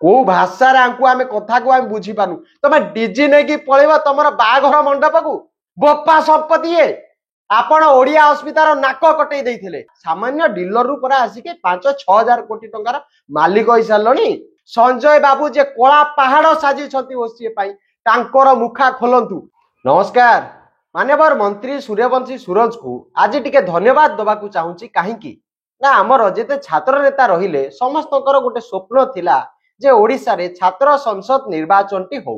को भाषा आम कथा को आम बुझी पानु तुम डीजी नहीं कि पलैब तुम बाघर मंडप को बोपा संपत्ति आपण ओडिया अस्मितार नाक कटई देइथिले सामान्य डीलर रु परा आसिके 5-6 कोटी टंकार मालिक होई सारलणी संजय बाबू जे कोला पहाड़ साजी छथि ओसीए पाई तांकर मुखा खोलंतु। नमस्कार मान्यवर मंत्री सूर्यवंशी सूरज को आज टिके धन्यवाद दबा को चाहूची काहेकि ना हमर जेते छात्र नेता रहिले समस्तकर गोटे स्वप्न थिला जे ओडिसा रे छात्र संसद निर्वाचन टी हो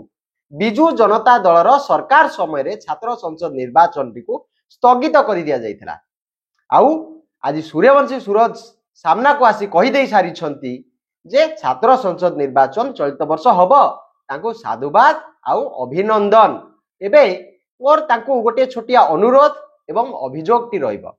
बिजू जनता दलर सरकार समय रे छात्र संसद निर्वाचन टी को स्थगित कर दिया जाइथिला। आउ आज सूर्यवंशी सूरज सामना को आसी कहि देई सारी छंती जे छात्र संसद निर्वाचन चलित वर्ष हबो तांको साधुवाद आउ अभिनंदन। एबे मोर तांको गोटे छोटिया अनुरोध एवं अभियोग टी रहइबो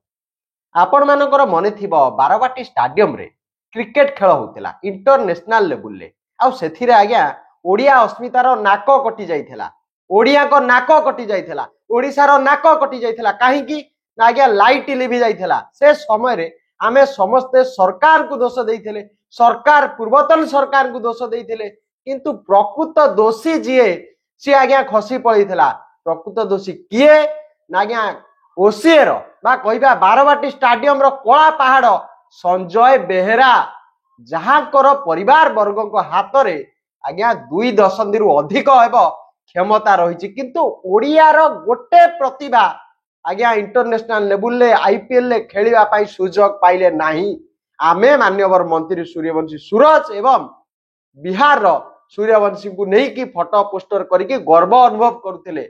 आपण मानकर मने थिबो बारवाटी स्टेडियम रे क्रिकेट खेल होतिला इंटरनेशनल लेवल ले आउ सेथिरे आज्ञा ओडिया अस्मितार नाक कटि जाइथिला ओडिया को नाक कटि जाइथिला ओडिसार नाक कटि जाइथिला काहे कि आज्ञा लाइट लिभि जाइथिला से समय रे आमे समस्ते सरकार को दोष देइथिले सरकार पूर्वतन सरकार को दोष देइथिले किंतु प्रकृत दोषी जिए सी आज्ञा खसी पळिथिला प्रकृत दोषी किए ना आज्ञा ओसीएर बा कहबा बारवाटी स्टेडियम रो कोला पहाड़ संजय बेहेरा जहाँ कर परिवार वर्ग को हाथ रे आज्ञा 2 दशंधि रु अधिक हेबो क्षमता रही किंतु ओडियार गोटे प्रतिभा आज्ञा इंटरनेशनल लेवल ले आईपीएल ले खेलिबा पाई सुजोग पाइले नाही। आमे मान्यवर मंत्री सूर्यवंशी सूरज एवं बिहार रो सूर्यवंशी को नहीं कि फोटो पोस्टर करके गर्व अनुभव करुथिले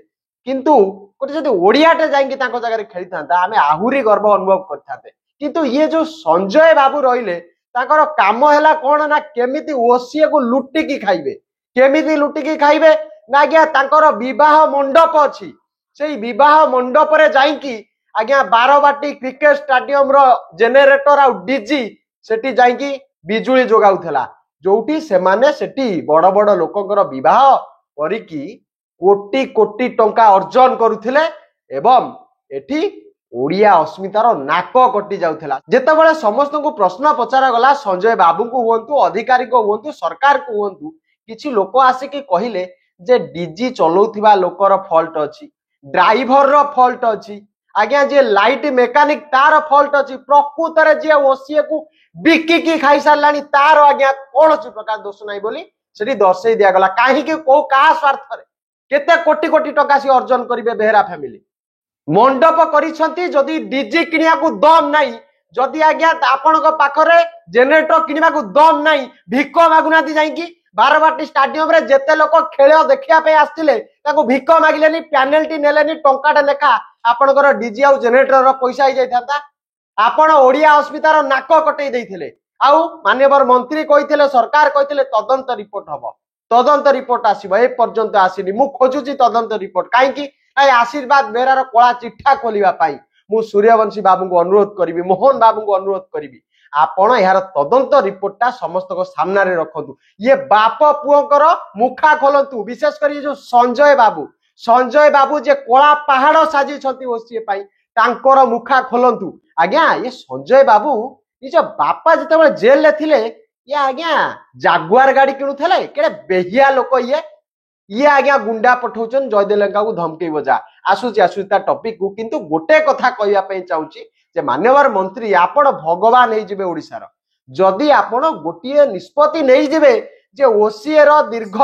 किंतु गोटे जदि ओडियाटे जाइंकी तांको जगह खेली थांता आमे आहुरी गर्व अनुभव करथाते किंतु ये जो संजय बाबू रहिले ताकर काम हैला कोन ना केमिति ओसीए को लुटिकी खाइबे केमिति लुटिकी खाइबे ना आज्ञा ताकर विवाह मंडप अछि सेई विवाह मंडप रे जाइंकी आज्ञा बारवाटी क्रिकेट स्टेडियम रो जेनेरेटर आ डीजी सेठी जाइंकी बिजुली जोगाउथला जोटी से माने सेठी बड़ बड़ लोककर विवाह करिकी कोटी कोटी टंका अर्जन करुथिले एवं एठी ओडिया अस्मितार नाक कटि जाउथला। जेतेबेले समस्त को प्रश्न पचारा गला संजय बाबू को हुंतु अधिकारी को हुंतु सरकार को हुंतु किछि लोक आसिकी कहिले जे डीजी चलौथिबा लोकर फॉल्ट अछि ड्राइवर रो फॉल्ट अछि आज्ञा जे लाइट मेकानिक तार फॉल्ट अछि प्रकृत रे जे ओसीए को बिकी की खाई सारलानी तार आज्ञा कोनोसी प्रकार दोष नाही बोली सेठी दर्शै दिया गला काहे कि को का स्वार्थ रे केते कोटी कोटी टका सी अर्जन करिवे बेहेरा फैमिली मंडप करिसंती जदि डीजी किनिया को दम नाही जदि आज्ञा आपनक पाखरे जेनेरेटर किनिबा को दम नाही भिक मागुनाती जाईकी बारवाटी स्टेडियम रे जेते लोक खेल देखिया पे आस्तिले ताको भिक मागिलेनी पैनल टी नेलेनी टंकाटा लेखा आपनकर डीजी आ जेनेरेटर रो पैसा ही जाइथाता आपण ओडिया अस्मितार नाक कटई देइथिले आउ मान्यवर मंत्री कहिथिले सरकार कहिथिले तदंत रिपोर्ट हबो तदंत रिपोर्ट आसीबो ए पर्यंत आसीनी मु खोजुची तदंत रिपोर्ट काहे कि आशीर्वाद बेरार कला चिठा खोलिबा पाई मु सूर्यवंशी बाबू को अनुरोध करी मोहन बाबू को अनुरोध करी आपण यार तदंत रिपोर्टा समस्त को सामना रे रखतु ये बाप पुओकर मुखा खोलंतु विशेष करी जो संजय बाबू जे कोला पहाड़ साजी छथि ओसीए पाई तांकर मुखा खोलंतु आज्ञा ये संजय बाबू निज बापा जेतेबेले जेल ले थिले ये आज्ञा जागुआर गाड़ी किणुथले केडे बेहिया लोक ये आज्ञा गुंडा पठाउछन जयदेलंका को धमकी बजा आसुची ता टॉपिक को किंतु गोटे कथा कहया पे चाहूची जे मान्यवर मंत्री आपण भगवान हे जिवे ओडिसा रो जदी आपण गोटिए निष्पत्ति नै जिवे जे ओसीए रो दीर्घ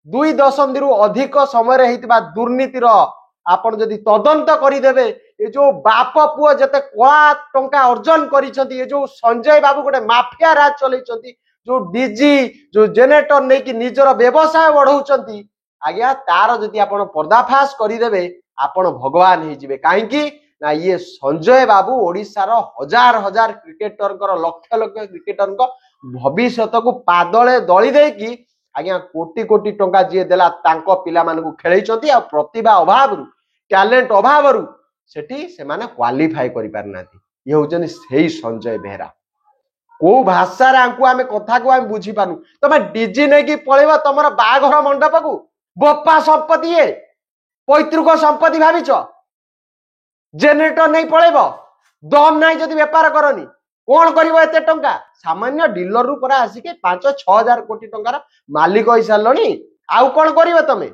2 दशंधि रु अधिक समय रे हेतिबा दुर्नीति रो आपण जदी तदंत करि देबे ए जो बाप पुओ जते कोला टंका अर्जन करिसंती ए जो संजय बाबू गोटे माफिया राज चलैसंती जो डीजी जो जेनेरेटर नहीं कि निजर व्यवसाय बढ़ाउछंती आज्ञा तार जदि आपण पर्दाफाश करिदेबे आपण भगवान हे जिवे काहेकि ना ये संजय बाबू ओडिसा रो हजार हजार क्रिकेटर कर लक्ष लक्ष क्रिकेटर को भविष्यत को पादले दଳି देकी आज्ञा कोटी कोटी टंका जे देला तांको पिला मान को खेलैछंती आ प्रतिभा अभाव रु टैलेंट अभाव रु सेठी से माने क्वालिफाई करि पारनाती ये होजनी सेही संजय बेहेरा को भाषा आम कथा को आम बुझी पानु तुम डीजी नहीं कि पलैब तुम बाघर मंडप को बोपा संपत्ति पैतृक संपत्ति भाविच जेनेरेटर नहीं पलैब दम नहीं जदि बेपार करनी कौन करिवो एते टंका सामान्य डीलर रु परा आसिके 5-6 हजार कोटी टंकार मालिक होई सारलणी आउ कौन करिवो तमे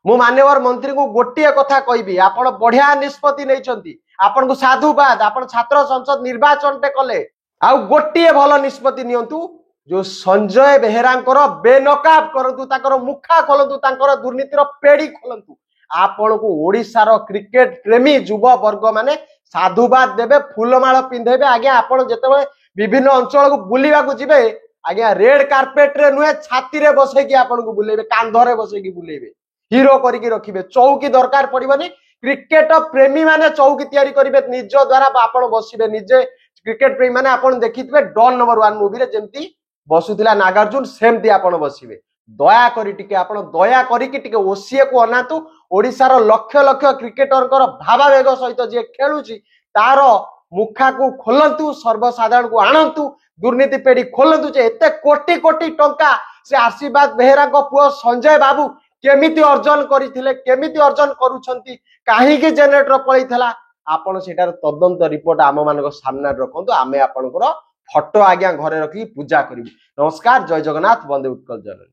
मु मान्यवर मंत्री को गोटे कथा कहबी आपण बढ़िया निष्पत्ति नहीं आपण को साधुवाद आपण छात्र संसद निर्वाचन टे कले आउ गोटे भल निष्पत्ति नियंतु जो संजय बेहेरांकर बेनकाब करंतु ताकर मुखा खोलंतु ताकर दुर्नीतिर पेड़ी खोलंतु आपण को ओडिशार क्रिकेट प्रेमी युव वर्ग माने साधुवाद देबे फूलमाଳ पिंधेबे आज्ञा आपण जेतेबेले विभिन्न अंचल को बुलिबा को जिबे आज्ञा रेड कार्पेट रे नुहे छाती रे बसै कि आपण को बुलेबे कांधरे बसै कि बुलेबे हीरो करिके रखिबे चौकी दरकार पड़िबनी क्रिकेट प्रेमी माने चौकी तैयारी करिबे निज द्वारा आपण बसिबे निजे क्रिकेट प्रेमी माने आपण देखिथिबे डॉन नंबर 1 मूवी रे जेंती बसुथिला नागार्जुन सेमती आपण बसिबे दया करी टिके आपण दया करी कि टिके ओसीए को अनातु ओडिसा रो लक्ष लक्ष क्रिकेटरकर भावावेग सहित जे खेलुची तार मुखा को खोलंतु सर्वसाधारण को आणंतु दुर्नीति पेड़ी खोलंतु जे एते कोटी कोटी टंका से आशीर्वाद बेहेरा को पुओ संजय बाबू केमिति अर्जन करिथिले केमिति अर्जन करूछंती काहे कि जनरेटर पळैथला आपण सेटार तदंत रिपोर्ट आम मानक सामने रखंतु आमे आपनकर फोटो आज्ञा घरे रखी पूजा करिबु नमस्कार जय जगन्नाथ वंदे उत्कल जननी।